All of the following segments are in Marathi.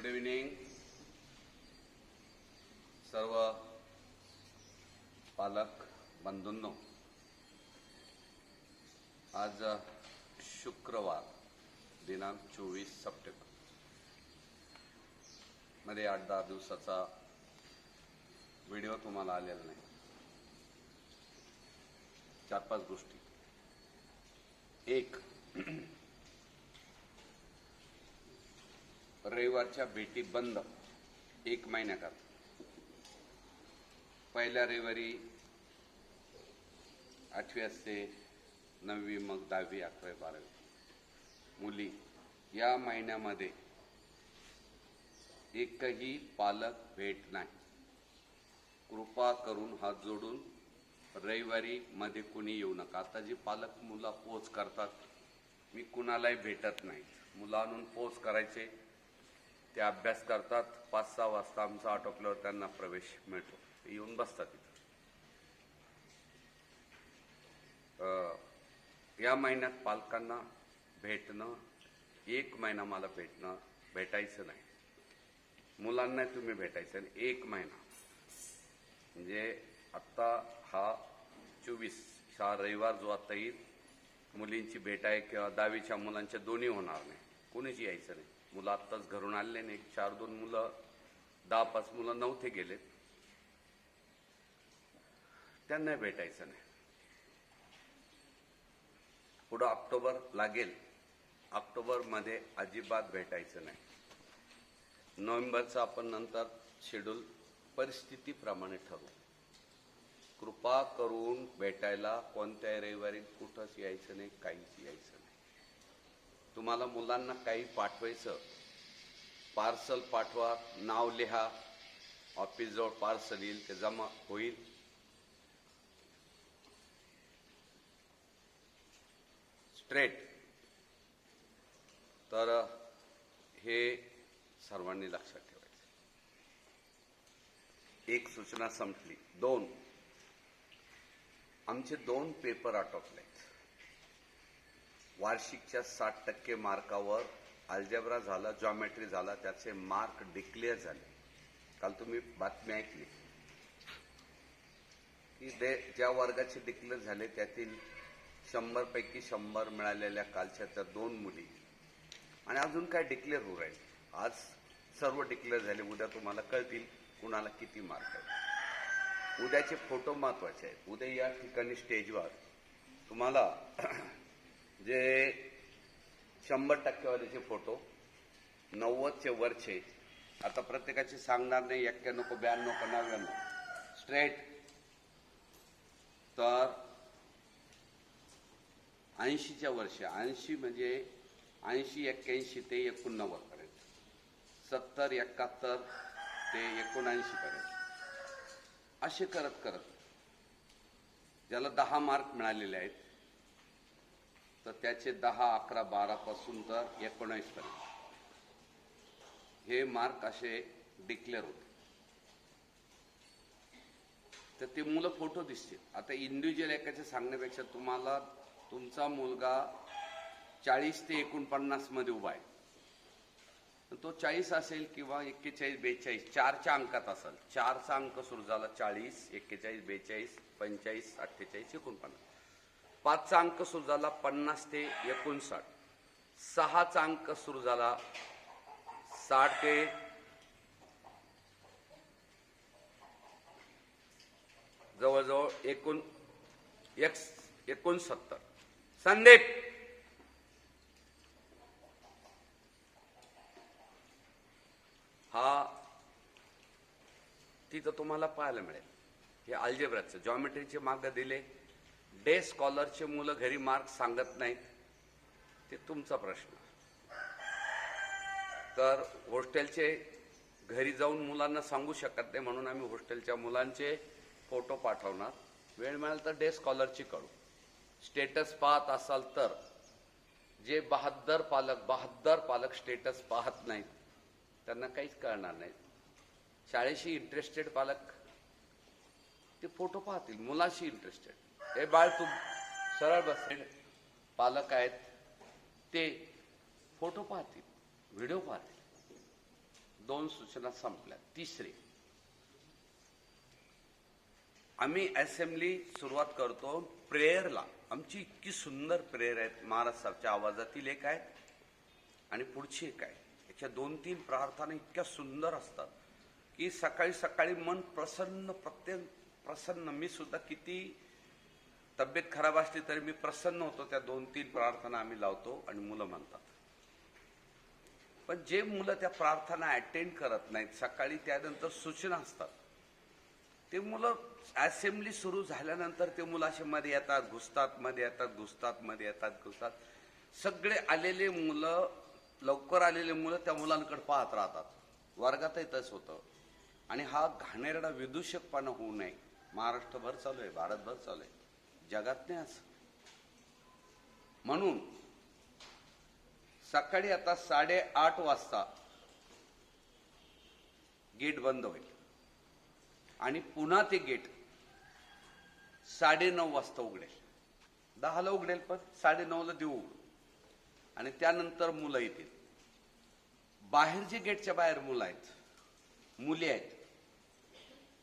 गुड इव्हनिंग सर्व पालक बंधूंनो. आज शुक्रवार दिनांक 24 सप्टेंबर मध्ये 8-10 दिवसाचा व्हिडिओ तुम्हाला आलेला नाही. 4-5 गोष्टी. एक, रविवारच्या भेटी बंद 1 महिन्याकरता. पहिल्या रविवारी 8वी असते, 9वी, मग 10वी, 11वी, 12वी मुली. या महिन्यामध्ये एकही पालक भेट नाही. कृपा करून हात जोडून रविवारी मध्ये कुणी येऊ नका. आता जी पालक मुला पोच करतात, मी कुणालाही भेटत नाही. मुलं आणून पोच करायचे, ते अभ्यास करतात. 5-6 वाजता आमचं आटोपल्यावर त्यांना प्रवेश मिळतो, ते येऊन बसतात तिथं. या महिन्यात पालकांना भेटणं, 1 महिना मला भेटायचं नाही. मुलांना तुम्ही भेटायचं नाही 1 महिना. म्हणजे आत्ता हा 24 हा रविवार जो आता येईल, मुलींची भेट आहे किंवा 10वीच्या मुलांच्या दोन्ही होणार नाही. कोणीच यायचं नाही. मुलं आत्ताच घरून आले नाही. 4-2 मुलं, 10-5 मुलं नव्हते गेलेत, त्यांना भेटायचं नाही. पुढं ऑक्टोबर लागेल, ऑक्टोबरमध्ये अजिबात भेटायचं नाही. नोव्हेंबरचं आपण नंतर शेड्यूल परिस्थितीप्रमाणे ठरवू. कृपा करून भेटायला कोणत्याही रविवारी कुठंच यायचं नाही, काहीच यायचं नाही. तुम्हाला मुलांना काही पाठवायचं, पार्सल पाठवा, नाव लिहा, ऑफिसजवळ पार्सल येईल, ते जमा होईल. स्ट्रेट. तर हे सर्वांनी लक्षात ठेवायचं. एक सूचना संपली. 2, आमचे 2 पेपर आटोपले. वार्षिकच्या 60% मार्कावर अल्जेब्रा झाला, जॉमेट्री झाला, त्याचे मार्क डिक्लेअर झाले. काल तुम्ही बातमी ऐकली की ज्या वर्गाचे डिक्लेअर झाले त्यातील 100 पैकी 100 मिळालेल्या कालच्या त्या 2 मुली. आणि अजून काय डिक्लेअर होऊ राहील. आज सर्व डिक्लेअर झाले. उद्या तुम्हाला कळतील कुणाला किती मार्क आहेत. उद्याचे फोटो महत्वाचे आहेत. उद्या या ठिकाणी स्टेजवर तुम्हाला जे 100% फोटो, 90चे वरचे, आता प्रत्येकाचे सांगणार नाही 91 को 92 को 99 स्ट्रेट. तर 80च्या वर्षी, 80 म्हणजे 80, 81 ते 89 पर्यंत, 70, 71 ते 79 पर्यंत, असे करत करत ज्याला 10 मार्क मिळालेले आहेत, तर त्याचे 10, 11, 12 पासून तर 19 पर्यंत हे मार्क असे डिक्लेअर होते. तर ते मुलं फोटो दिसतील. आता इंडिव्हिज्युअल एकाचे सांगण्यापेक्षा तुम्हाला तुमचा मुलगा 40 ते 49 मध्ये उभा आहे, तो 40 असेल किंवा 41, 42, 4च्या अंकात असेल. 4चा अंक सुरू झाला 40, 41, 42, 45, 48, 49. 5चा अंक सुरू झाला 50 ते 59. 6चा अंक सुरू झाला 60 ते जवळजवळ 69. संदीप, हा तिथं तुम्हाला पाहायला मिळेल. हे अल्जेब्राचं, जॉमेट्रीचे मार्क दिले. डे स्कॉलरचे मुलं घरी मार्क सांगत नाहीत, ते तुमचा प्रश्न. तर हॉस्टेलचे घरी जाऊन मुलांना सांगू शकत नाही, म्हणून आम्ही हॉस्टेलच्या मुलांचे फोटो पाठवणार. वेळ मिळाल तर डे स्कॉलरची करू. स्टेटस पाहत असाल तर जे 72 पालक स्टेटस पाहत नाहीत, त्यांना काहीच कळणार नाही. शाळेशी इंटरेस्टेड पालक ते फोटो पाहतील. मुलाशी इंटरेस्टेड, हे बाळ तू सरळ बस, पालक आहेत ते फोटो पाहतील, व्हिडिओ पाहतील. 2 सूचना संपल्या. तिसरी, आम्ही असेंब्ली सुरुवात करतो प्रेयरला. आमची इतकी सुंदर प्रेयर आहेत, महाराज साहेबच्या आवाजातील एक आहे आणि पुढची एक आहे. याच्या 2-3 प्रार्थना इतक्या सुंदर असतात की सकाळी सकाळी मन प्रसन्न, प्रसन्न. मी सुद्धा किती तब्येत खराब असली तरी मी प्रसन्न होतो. त्या 2-3 प्रार्थना आम्ही लावतो आणि मुलं म्हणतात. पण जे मुलं त्या प्रार्थना अटेंड करत नाहीत, सकाळी त्यानंतर सूचना असतात, ते मुलं असेंब्ली सुरू झाल्यानंतर ते मुलं असे मध्ये येतात, घुसतात, मध्ये येतात, घुसतात, मध्ये येतात, घुसतात. सगळे आलेले मुलं, लवकर आलेले मुलं त्या मुलांकडे पाहत राहतात. वर्गातही तसं होतं. आणि हा घाणेरडा विदूषकपणा होऊ नये. महाराष्ट्रभर चालू आहे, भारतभर चालू आहे, जगात नाही असं. म्हणून सकाळी आता 8:30 वाजता गेट बंद होईल आणि पुन्हा ते गेट 9:30 वाजता उघडेल. 10ला उघडेल, पण 9:30ला देऊ उघडू. आणि त्यानंतर मुलं येतील. बाहेर जे गेटच्या बाहेर मुलं आहेत, मुली आहेत,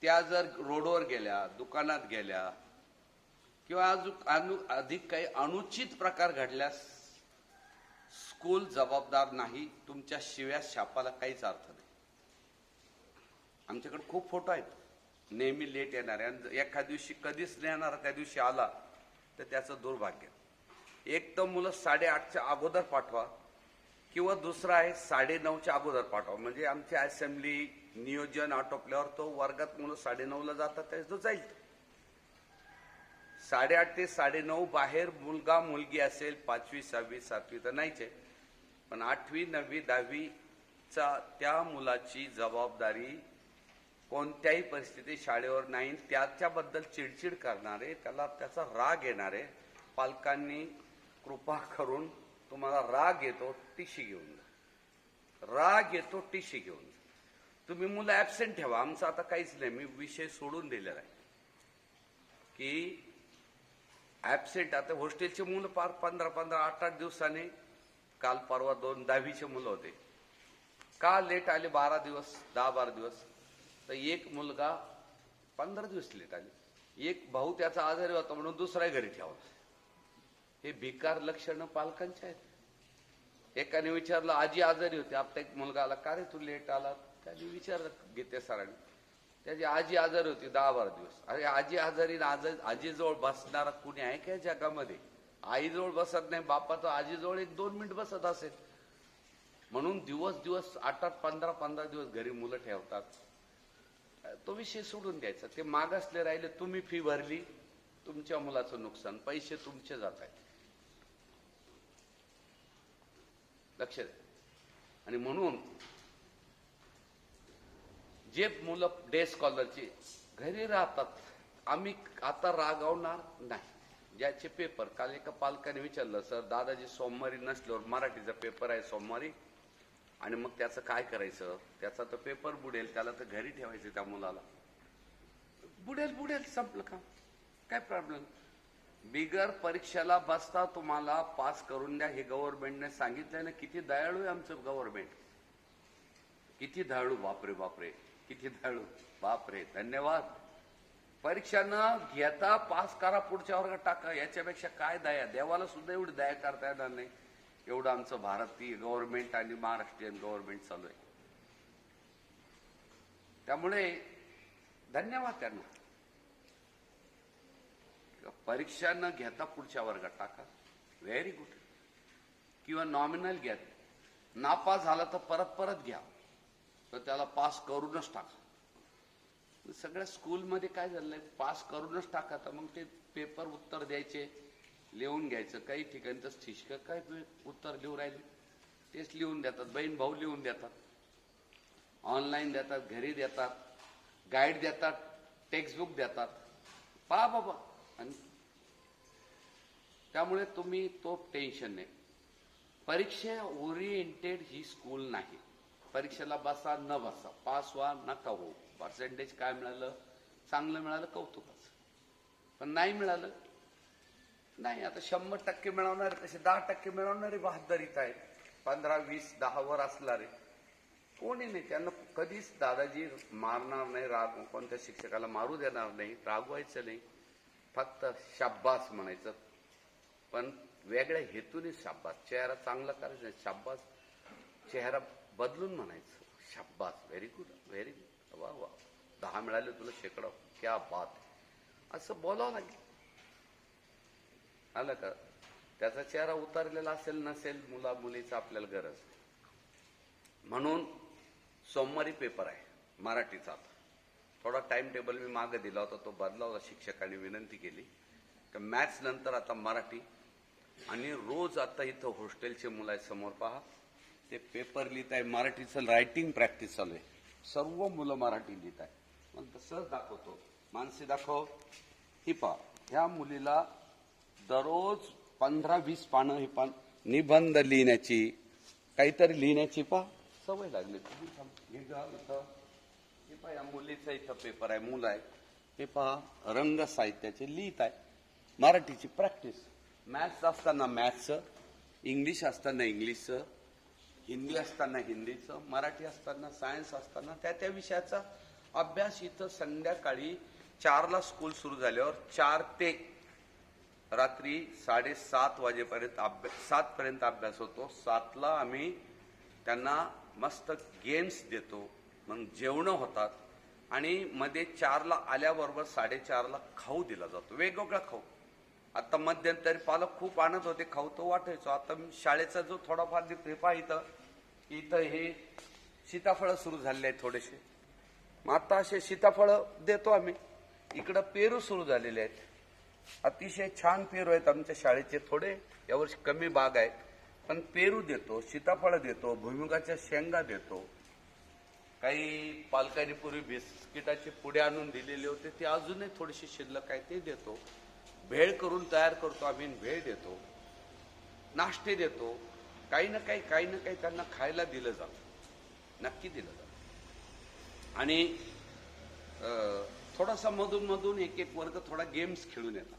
त्या जर रोडवर गेल्या, दुकानात गेल्या किंवा अधिक काही अनुचित प्रकार घडल्यास स्कूल जबाबदार नाही. तुमच्या शिव्या शापाला काहीच अर्थ नाही. आमच्याकडे खूप फोटो आहेत नेहमी लेट येणारे, आणि एखाद्या दिवशी कधीच नाही येणार, त्या दिवशी आला तर त्याचं दुर्भाग्य. एक तर मुलं 8:30च्या अगोदर पाठवा, किंवा दुसरा आहे 9:30च्या अगोदर पाठवा. म्हणजे आमची असेंब्ली नियोजन आटोपल्यावर तो वर्गात मुलं 9:30ला जातात, त्यावेळेस तो जाईल. 8:30 ते 9:30 बाहेर मुलगा मुलगी असेल, 5वी 6वी 7वी तर नाहीच आहे, पण 8वी 9वी 10वीचा त्या मुलाची जबाबदारी कोणत्याही परिस्थितीत शाळेवर नाही. त्याच्याबद्दल चिडचिड करणारे, त्याचा राग येणारे पालकांनी कृपा करून, तुम्हाला राग येतो टीसी घेऊन जा, राग येतो टीसी घेऊन जा. तुम्ही मुलं ऍबसेंट ठेवा, आमचं आता काहीच नाही. मी विषय सोडून दिलेला आहे की ऍबसेंट. आता हॉस्टेलचे मुलं फार 15-15, 8-8 दिवसाने, काल परवा 2 10वीचे मुलं होते, का लेट आले 12 दिवस 10-12 दिवस. तर एक मुलगा 15 दिवस लेट आले. एक भाऊ त्याचा आजारी होता म्हणून दुसऱ्या घरी ठेवला. हे भिकार लक्षणं पालकांचे आहेत. एकाने विचारलं, आजी आजारी होती. आता एक मुलगा आला, का रे तू लेट आला? त्याने विचारलं गीते सरांनी, त्याची आजी आजारी होती 10-12 दिवस. अरे आजी आजारी, आजीजवळ बसणारा कुणी आहे का जगामध्ये? आईजवळ बसत नाही, बापाचं आजीजवळ 1-2 मिनिट बसत असेल. म्हणून दिवस 8-8, 15-15 दिवस घरी मुलं ठेवतात. तो विषय सोडून द्यायचा. ते मागासले राहिले, तुम्ही फी भरली, तुमच्या मुलाचं नुकसान, पैसे तुमचे जात आहेत. लक्ष द्या. आणि म्हणून जे मुलं डे स्कॉलरची घरी राहतात, आम्ही आता रागावणार नाही. ज्याचे पेपर, काल एका पालकाने विचारलं, सर दादाजी सोमवारी नसल्यावर मराठीचा पेपर आहे सोमवारी, आणि मग त्याचं काय करायचं? त्याचा तर पेपर बुडेल, त्याला तर घरी ठेवायचं. त्या मुलाला बुडेल, संपलं काम, काय प्रॉब्लेम. बिगर परीक्षेला बसता तुम्हाला पास करून द्या, हे गव्हर्नमेंटने सांगितलंय ना. किती दयाळू आहे आमचं गव्हर्नमेंट, किती दयाळू. बापरे, किती दयाळू, बापरे. धन्यवाद. परीक्षा न घेता पास करा, पुढच्या वर्गात टाका. याच्यापेक्षा काय दया? देवाला सुद्धा एवढी दया करता येणार नाही, एवढं आमचं भारतीय गव्हर्नमेंट आणि महाराष्ट्रीयन गव्हर्नमेंट चालू आहे. त्यामुळे धन्यवाद त्यांना. परीक्षा न घेता पुढच्या वर्गात टाका, व्हेरी गुड. किंवा नॉमिनल घ्या, नापास झाला तर परत घ्या, तर त्याला पास करूनच टाका. सगळ्या स्कूलमध्ये काय झालंय, पास करूनच टाका. तर मग ते पेपर उत्तर द्यायचे, लिहून घ्यायचं. काही ठिकाणी तर शिक्षक काय उत्तर लिहून राहिले तेच लिहून देतात, बहीण भाऊ लिहून देतात, ऑनलाईन देतात, घरी देतात, गाईड देतात, टेक्स्टबुक देतात. पहा बाबा. आणि त्यामुळे तुम्ही तो टेन्शन नाही. परीक्षा ओरिएंटेड ही स्कूल नाही. परीक्षेला बसा न बसा, पास व्हा नका हो, पर्सेंटेज काय मिळालं, चांगलं मिळालं कौतुकाचं, पण नाही मिळालं नाही. आता 100% मिळवणारे तसे 10% मिळवणारे बहादरीत आहेत. 15, 20, 10 वर असणारे कोणी नाही, त्यांना कधीच दादाजी मारणार नाही, राग कोणत्या शिक्षकाला मारू देणार नाही, रागवायचं नाही, फक्त शाब्बास म्हणायचं, पण वेगळ्या हेतूने शाब्बास. चेहरा चांगला करायचा नाही, शाब्बास. चेहरा बदलून म्हणायचं, शाब्बास, व्हेरी गुड, व्हेरी गुड, वा वा, 10 मिळाले तुला शेकडा, क्या बात, असं बोलावं लागेल. आलं का? त्याचा चेहरा उतरलेला असेल नसेल मुला मुलीचा आपल्याला गरज. म्हणून सोमवारी पेपर आहे मराठीचा. थोडा टाइम टेबल मी मागे दिला होता, तो बदलावला. शिक्षकांनी विनंती केली की मॅथ्स नंतर आता मराठी, आणि रोज आता इथं हॉस्टेलचे मुलं आहेत समोर पहा, ते पेपर लिहित आहे, मराठीचं रायटिंग प्रॅक्टिस चालू आहे, सर्व मुलं मराठी लिहित आहे. मग तसंच दाखवतो. मानसी दाखव, ही पहा, ह्या मुलीला दररोज 15-20 पानं ही पान निबंध लिहिण्याची, काहीतरी लिहिण्याची पहा सवय लागली. हे पहा, या मुलीचा इथं पेपर आहे, मुलं आहे, हे पहा रंग साहित्याचे लिहित आहे, मराठीची प्रॅक्टिस. मॅथ्स असताना मॅथ्सचं, इंग्लिश असताना इंग्लिशचं, हिंदी असताना हिंदीचं, मराठी असताना, सायन्स असताना त्या विषयाचा अभ्यास. इथं संध्याकाळी 4ला स्कूल सुरू झाल्यावर 4 ते रात्री 7:30 वाजेपर्यंत 7 पर्यंत अभ्यास होतो. 7ला आम्ही त्यांना मस्त गेम्स देतो, मग जेवणं होतात, आणि मध्ये 4ला आल्याबरोबर 4:30ला खाऊ दिला जातो, वेगवेगळा खाऊ. आता मध्यंतरी पालक खूप आणत होते खाऊ, तो वाटायचो. आता शाळेचा जो थोडाफार दिसतो, पहा इथं हे सीताफळं सुरू झाले आहेत थोडेसे, मग आता असे सीताफळं देतो आम्ही. इकडं पेरू सुरू झालेले आहेत, अतिशय छान पेरू आहेत आमच्या शाळेचे. थोडे यावर्षी कमी बाग आहे, पण पेरू देतो, सीताफळं देतो, भुईमुगाच्या शेंगा देतो. काही पालकांनी पूर्वी बिस्किटाचे पुढे आणून दिलेले होते, ते अजूनही थोडेसे शिल्लक आहे, ते देतो. भेळ करून तयार करतो आम्ही, भेळ देतो, नाश्ते देतो. काही ना काही त्यांना खायला दिलं जातं, नक्की दिलं जातं. आणि थोडासा मधून एक वर्ग थोडा गेम्स खेळून येतात.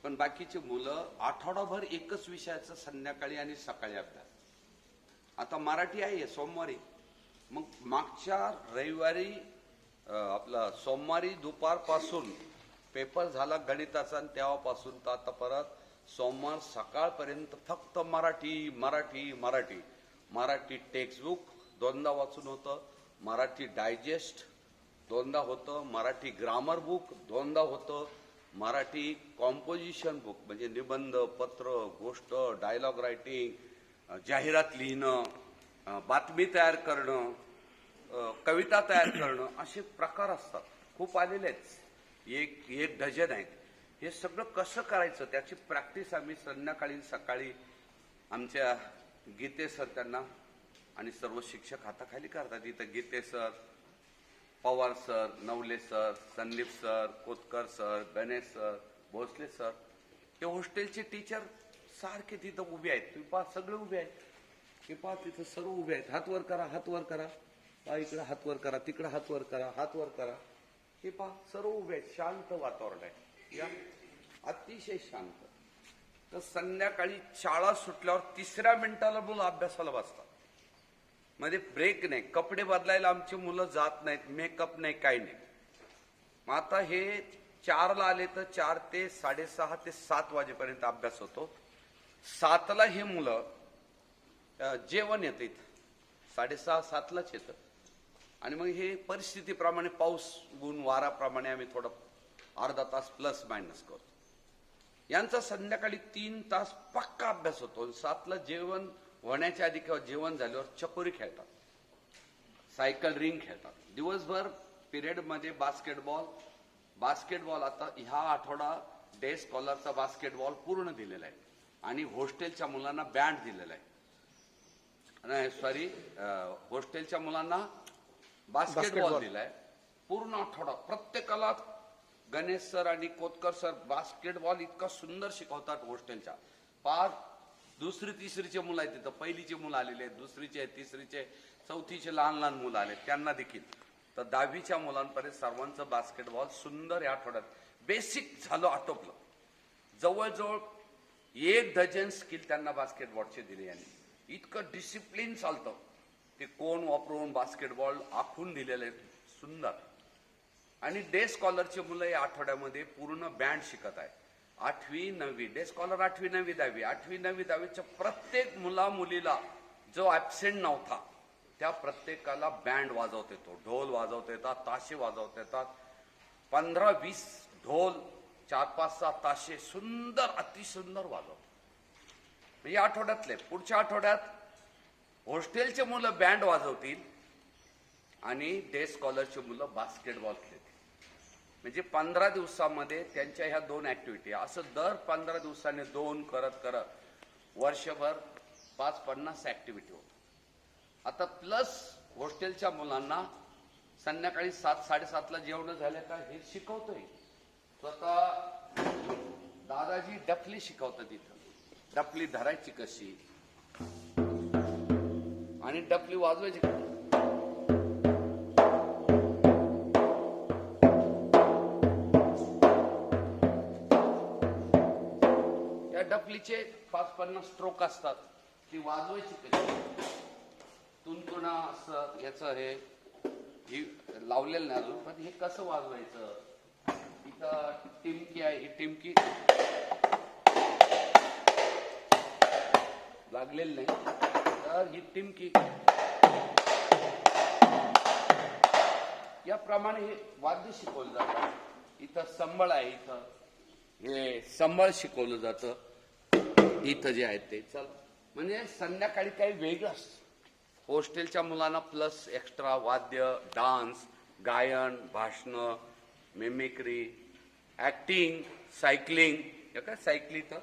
पण बाकीचे मुलं आठवडाभर एकच विषयाचा संध्याकाळी आणि सकाळी अभ्यास. आता मराठी आहे सोमवारी, मग मागच्या रविवारी आपला सोमवारी दुपारपासून पेपर झाला गणिताचा, आणि तेव्हापासून तर आता परत सोमवार सकाळपर्यंत फक्त मराठी मराठी मराठी. मराठी टेक्स्टबुक 2दा वाचून होतं, मराठी डायजेस्ट 2दा होतं, मराठी ग्रामर बुक 2दा होतं, मराठी कॉम्पोजिशन बुक म्हणजे निबंध, पत्र, गोष्ट, डायलॉग रायटिंग, जाहिरात लिहिणं, बातमी तयार करणं, कविता तयार करणं, असे प्रकार असतात. खूप आलेले आहेत, एक डझन आहेत. हे सगळं कसं करायचं त्याची प्रॅक्टिस आम्ही संध्याकाळी सकाळी आमच्या गीते सर त्यांना आणि सर्व शिक्षक हाताखाली करतात. इथं Gite sir, Pawar sir, Navale sir, Sandeep sir, Kotkar sir, Ganesh sir, Bhosale sir, हे हॉस्टेलचे टीचर सारखे तिथं उभे आहेत. तुम्ही पहा सगळे उभे आहेत, हे पहा तिथं सर्व उभे आहेत. हात वर करा, हात वर करा, पहा इकडे हात वर करा, तिकडे हात वर करा, हात वर करा. हे पहा सर्व उभे आहेत, शांत वातावरण आहे, या अतिशय शांत. तर संध्याकाळी शाळा सुटल्यावर 3ऱ्या मिनिटाला मुलं अभ्यासाला बसतात, मध्ये ब्रेक नाही. कपडे बदलायला आमची मुलं जात नाहीत, मेकअप नाही, काही नाही. मग आता हे 4ला आले तर 4 ते 6:30 ते 7 वाजेपर्यंत अभ्यास होतो. 7ला हे मुलं जेवण येतं इथं, 6:30-7लाच येतं. आणि मग हे परिस्थितीप्रमाणे, पाऊस ऊन वाराप्रमाणे आम्ही थोडं अर्धा तास प्लस मायनस करतो. यांचा संध्याकाळी 3 तास पक्का अभ्यास होतो. 7ला जेवण होण्याच्या आधी किंवा जेवण झाल्यावर चकोरी खेळतात, सायकल रिंग खेळतात. दिवसभर पिरियडमध्ये बास्केटबॉल आता ह्या आठवडा डे स्कॉलरचा बास्केटबॉल पूर्ण दिलेला आहे, आणि हॉस्टेलच्या मुलांना बँड दिलेला आहे. सॉरी, हॉस्टेलच्या मुलांना बास्केटबॉल दिलाय पूर्ण आठवडा. प्रत्येकाला गणेश सर आणि कोतकर सर बास्केटबॉल इतका सुंदर शिकवतात हॉस्टेलच्या. 5 दुसरी तिसरीचे मुलं आहेत तिथं, पहिलीचे मुलं आलेले आहेत, दुसरीचे, तिसरीचे, चौथीचे लहान लहान मुलं आले त्यांना देखील. तर 10वीच्या मुलांपर्यंत सर्वांचं बास्केटबॉल सुंदर या आठवड्यात बेसिक झालं, आटोपलं. जवळजवळ 1 डझन स्किल त्यांना बास्केटबॉलचे दिले यांनी. इतकं डिसिप्लिन चालतं ते कोण वापरून बास्केटबॉल आखून दिलेले आहेत, सुंदर. आणि डे स्कॉलरचे मुलं या आठवड्यामध्ये पूर्ण बँड शिकत आहे. 8वी 9वी डे स्कॉलर 8वी 9वी 10वी 8वी 9वी 10वीच्या प्रत्येक मुला मुलीला जो ॲबसेंट नव्हता त्या प्रत्येकाला बँड वाजवता येतो, ढोल वाजवता येतात, ताशे वाजवता येतात. 15-20 ढोल, 4-5-6 ताशे सुंदर अतिसुंदर वाजवतात. या आठवड्यातले पुढच्या आठवड्यात हॉस्टेलचे मुलं बँड वाजवतील आणि डे स्कॉलरचे मुलं बास्केटबॉल खेळतील. म्हणजे 15 दिवसामध्ये त्यांच्या ह्या 2 ऍक्टिव्हिटी, असं दर 15 दिवसाने 2 करत करत वर्षभर 50 ऍक्टिव्हिटी होतात. आता प्लस हॉस्टेलच्या मुलांना संध्याकाळी 7-7:30ला जेवण झालं का हे शिकवतोय. स्वतः दादाजी डफली शिकवतात तिथं. डफली धरायची कशी आणि डफली वाजवायची कशी. डफलीचे 5-50 स्ट्रोक असतात, ती वाजवायची कशी. तुणतुणा असं याचं हे लावलेलं नाही अजून, पण हे कसं वाजवायचं. इथं टिमकी आहे, ही टिमकी लागलेली नाही, तर ही टिमकी याप्रमाणे हे वाद्य शिकवलं जातं. इथं संबळ आहे, इथं हे संबळ शिकवलं जातं. इथं जे आहेत ते चल म्हणजे संध्याकाळी काही वेगळं असतं. हॉस्टेलच्या मुलांना प्लस एक्स्ट्रा वाद्य, डान्स, गायन, भाषणं, मिमिक्री, ऍक्टिंग, सायकलिंग. या काय सायकली तर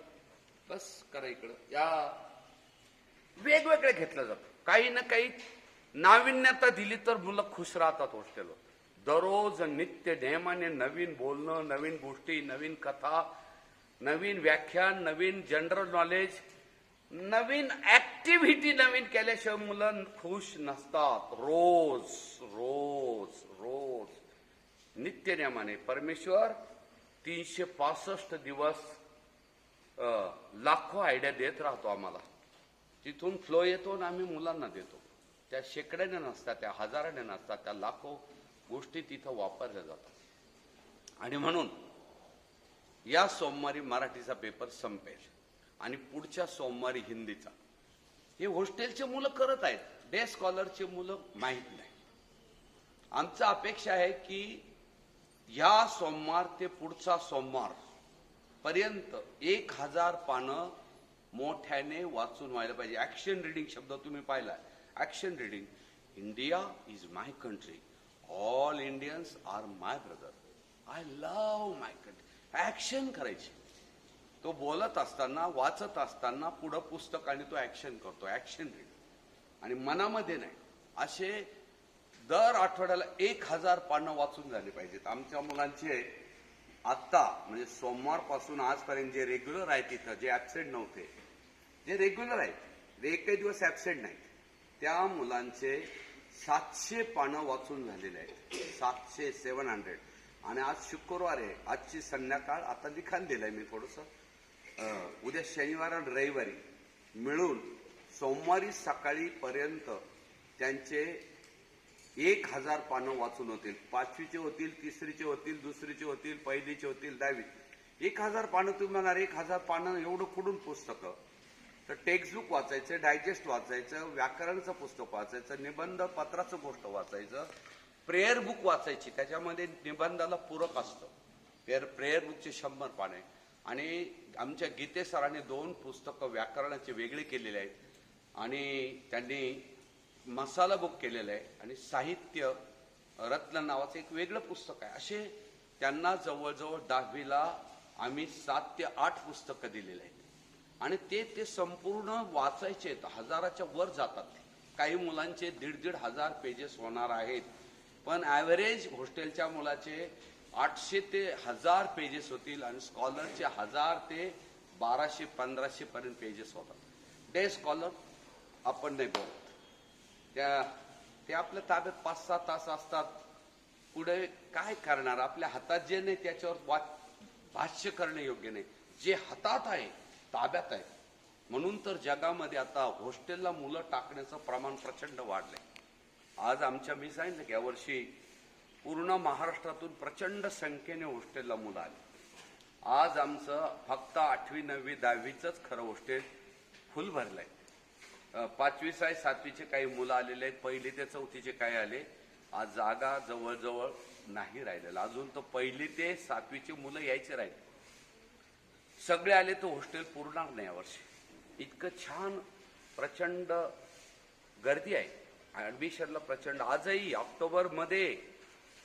बस करा इकडं, या वेगवेगळे घेतलं जातं. काही ना काही नाविन्यता दिली तर मुलं खुश राहतात हॉस्टेलवर. दररोज नित्य नेमाने नवीन बोलणं, नवीन गोष्टी, नवीन कथा, नवीन व्याख्यान, नवीन जनरल नॉलेज, नवीन ऍक्टिव्हिटी नवीन केल्याशिवाय मुलं खुश नसतात. रोज रोज रोज नित्य नेमाने परमेश्वर 365 दिवस लाखो आयडिया देत राहतो आम्हाला. तिथून फ्लो येतो आणि आम्ही मुलांना देतो. त्या शेकड्याने नसतात, त्या हजाराने नसतात, त्या लाखो गोष्टी तिथं वापरल्या जातात. आणि म्हणून या सोमवारी मराठीचा पेपर संपेल आणि पुढच्या सोमवारी हिंदीचा. हे हॉस्टेलचे मुलं करत आहेत, डे स्कॉलरचे मुलं माहीत नाही. आमचं अपेक्षा आहे की या सोमवार ते पुढचा सोमवार पर्यंत 1000 पानं मोठ्याने वाचून व्हायला पाहिजे. ऍक्शन रिडिंग शब्द तुम्ही पाहिला, action reading. India is my country, all Indians are my brother, I love my country. Action करायची. तो बोलत असताना, वाचत असताना पुढं पुस्तक आणि तो ऍक्शन करतो, ऍक्शन रिडिंग. आणि मनामध्ये नाही. असे दर आठवड्याला 1000 पानं वाचून झाली पाहिजेत. आमच्या मुलांचे आत्ता म्हणजे सोमवारपासून आजपर्यंत जे रेग्युलर आहेत तिथं, जे ऍबसेंट नव्हते, जे रेग्युलर आहेत, एकही दिवस ऍबसेंट नाहीत, त्या मुलांचे 700 पानं वाचून झालेले आहेत. 700. आणि आज शुक्रवार आहे, आजची संध्याकाळ, आता लिखाण दिलंय मी थोडंसं, उद्या शनिवार आणि रविवारी मिळून सोमवारी सकाळी पर्यंत त्यांचे 1000 पानं वाचून होतील. 5वीचे होतील, 3रीचे होतील, 2रीचे होतील, 1लीचे होतील, 10वी. 1000 पानं तुम्ही म्हणणार, 1000 पानं एवढं कुठून पुस्तकं. तर टेक्स्टबुक वाचायचं, डायजेस्ट वाचायचं, व्याकरणचं पुस्तक वाचायचं, निबंध पत्राचं गोष्ट वाचायचं, प्रेयर बुक वाचायची, त्याच्यामध्ये निबंधाला पूरक असतं. प्रेयर बुकचे 100 पाने. आणि आमच्या गीते सरांनी 2 पुस्तकं व्याकरणाचे वेगळे केलेले आहेत. आणि त्यांनी मसाला बुक केलेलं आहे आणि साहित्य रत्न नावाचं एक वेगळं पुस्तक आहे. असे त्यांना जवळजवळ 10वीला आम्ही 7 ते 8 पुस्तकं दिलेले आहेत. आणि ते संपूर्ण वाचायचे आहेत. 1000च्या वर जातात. काही मुलांचे 1,500 पेजेस होणार आहेत. पण ॲव्हरेज हॉस्टेलच्या मुलाचे 800 ते 1000 पेजेस होतील आणि स्कॉलरचे 1000 ते 1200-1500 पर्यंत पेजेस होतात. डे स्कॉलर आपण नाही बोलत, ते आपल्या ताब्यात 5-6 तास असतात. पुढे काय करणार, आपल्या हातात जे नाही त्याच्यावर भाष्य करणे योग्य नाही. जे हातात आहे, ताब्यात आहे, म्हणून तर जगामध्ये आता हॉस्टेलला मुलं टाकण्याचं प्रमाण प्रचंड वाढलंय. आज आमच्या मी सांगितलं की यावर्षी पूर्ण महाराष्ट्रातून प्रचंड संख्येने हॉस्टेलला मुलं आली. आज आमचं फक्त 8वी 9वी 10वीचंच खरं हॉस्टेल फुल भरलंय. 5वी 6वी 7वीचे काही मुलं आलेले आहेत, 1ली ते 4थीचे काही आले. आज जागा जवळजवळ नाही राहिलेला. अजून तर 1ली ते 7वीचे मुलं यायचे राहिले. सगळे आले तर हॉस्टेल पुरणार नाही यावर्षी. इतकं छान प्रचंड गर्दी आहे ऍडमिशनला प्रचंड. आजही ऑक्टोबरमध्ये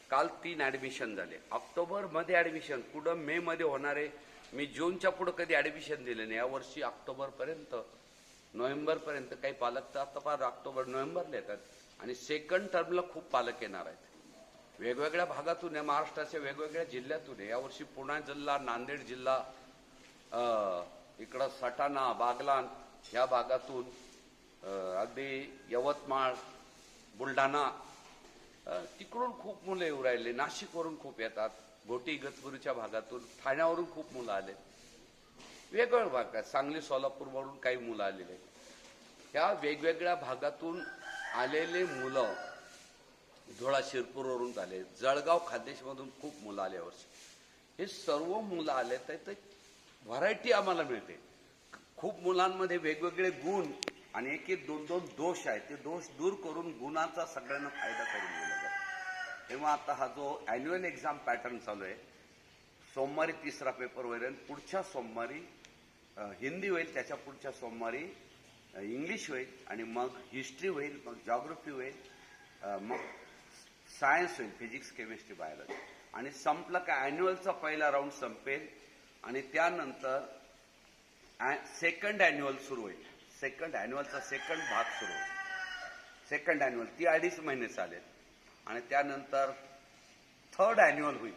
काल 3 ऍडमिशन झाले. ऑक्टोबरमध्ये ऍडमिशन पुढं मे मध्ये होणार आहे. मी जूनच्या पुढं कधी ऍडमिशन दिले नाही. यावर्षी ऑक्टोबरपर्यंत नोव्हेंबरपर्यंत काही पालक तर आता फार ऑक्टोबर नोव्हेंबरला येतात आणि सेकंड टर्मला खूप पालक येणार आहेत. वेगवेगळ्या भागातून आहे, महाराष्ट्राच्या वेगवेगळ्या जिल्ह्यातून आहे. यावर्षी पुणे जिल्हा, नांदेड जिल्हा, इकडं सटाणा, बागलाण या भागातून, अगदी यवतमाळ, बुलढाणा तिकडून खूप मुलं येऊ राहिले. नाशिकवरून खूप येतात, घोटी इगतपुरीच्या भागातून, ठाण्यावरून खूप मुलं आले. वेगवेगळ्या भागात, सांगली सोलापूरवरून काही मुलं आलेले. ह्या वेगवेगळ्या भागातून आलेले मुलं, धुळा शिरपूरवरून आले, जळगाव खान्देशमधून खूप मुलं आले यावर्षी. हे सर्व मुलं आले तर व्हरायटी आम्हाला मिळते. खूप मुलांमध्ये वेगवेगळे गुण आणि एक एक दोन दोन दोष आहेत. ते दोष दूर करून गुणाचा सगळ्यांना फायदा करून दिला जातो. तेव्हा आता हा जो अॅन्युअल एक्झाम पॅटर्न चालू आहे, सोमवारी 3रा पेपर होईल आणि पुढच्या सोमवारी हिंदी होईल, त्याच्या पुढच्या सोमवारी इंग्लिश होईल आणि मग हिस्ट्री होईल, मग जॉग्रफी होईल, मग सायन्स होईल, फिजिक्स, केमिस्ट्री, बायोलॉजी. आणि संपलं का अॅन्युअलचा पहिला राऊंड संपेल आणि त्यानंतर सेकंड अॅन्युअल सुरू होईल. सेकंड अॅन्युअलचा सेकंड भाग सुरू होईल. सेकंड अॅन्युअल ती 2.5 महिने चालेल आणि त्यानंतर थर्ड अॅन्युअल होईल.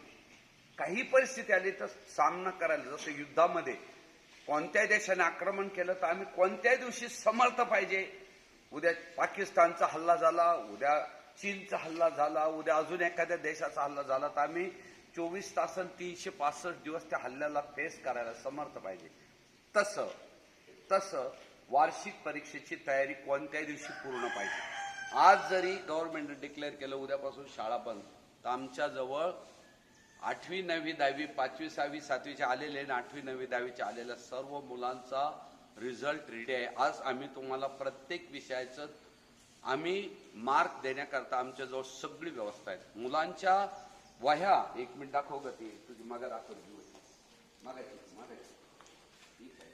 काही परिस्थिती आली तर सामना करायला, जसं युद्धामध्ये कोणत्याही देशाने आक्रमण केलं तर आम्ही कोणत्याही दिवशी समर्थ पाहिजे. उद्या पाकिस्तानचा हल्ला झाला, उद्या चीनचा हल्ला झाला, उद्या अजून एखाद्या देशाचा हल्ला झाला तर आम्ही 24 तास 365 दिवस त्या हल्ल्याला फेस करायला समर्थ पाहिजे. तसं वार्षिक परीक्षेची तयारी कोणत्याही दिवशी पूर्ण पाहिजे. आज जरी गव्हर्नमेंटने डिक्लेअर केलं उद्यापासून शाळा बंद, तर आमच्या जवळ 8वी 9वी 10वी 5वी 6वी 7वीचे आलेले आणि 8वी 9वी 10वीचे आलेल्या सर्व मुलांचा रिझल्ट रेडी आहे. आज आम्ही तुम्हाला प्रत्येक विषयाचं आम्ही मार्क देण्याकरता आमच्याजवळ सगळी व्यवस्था आहे. मुलांच्या वह्या 1 मिनिट दाखव ग, ती तुझी मागे दाखव, मागे ठीक आहे,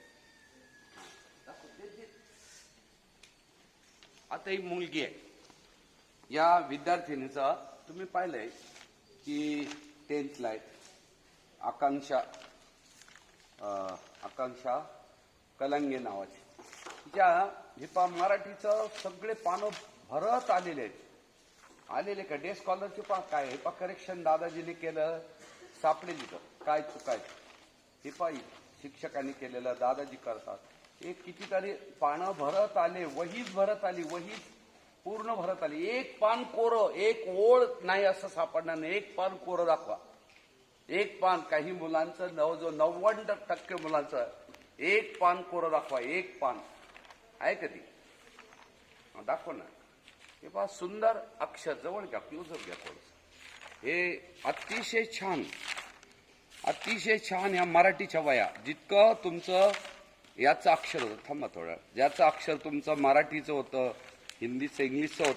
दाखव. आता ही मुलगी आहे, या विद्यार्थिनीचा तुम्ही पाहिलंय की 10th आहे, आकांक्षा कलंगे नावाची. तिच्या हे मराठीचं सगळे पानं भरत आलेले आहेत. आलेले का डे स्कॉलरचे काय हे करेक्शन दादाजीने केलं, सापडेली तर काय चुकायचं हे शिक्षकांनी केलेलं दादाजी करतात. एक कितीतरी पानं भरत आले, वहीच भरत आली, वहीच पूर्ण भरत आली. एक पान कोरं, एक ओळ नाही असं सापडणार नाही. एक पान कोरं दाखवा, एक पान. काही मुलांचं 90% मुलांचं एक पान कोरं दाखवा, एक पान आहे कधी दाखव ना. हे पहा सुंदर अक्षर, जवळ घ्या, क्लोजअप घ्या थोडं. हे अतिशय छान, अतिशय छान या मराठीच्या वया. जितकं तुमचं याचं अक्षर होतं, थांबा थोडं, ज्याचं अक्षर तुमचं मराठीचं होतं, हिंदीचं, इंग्लिशचं होतं,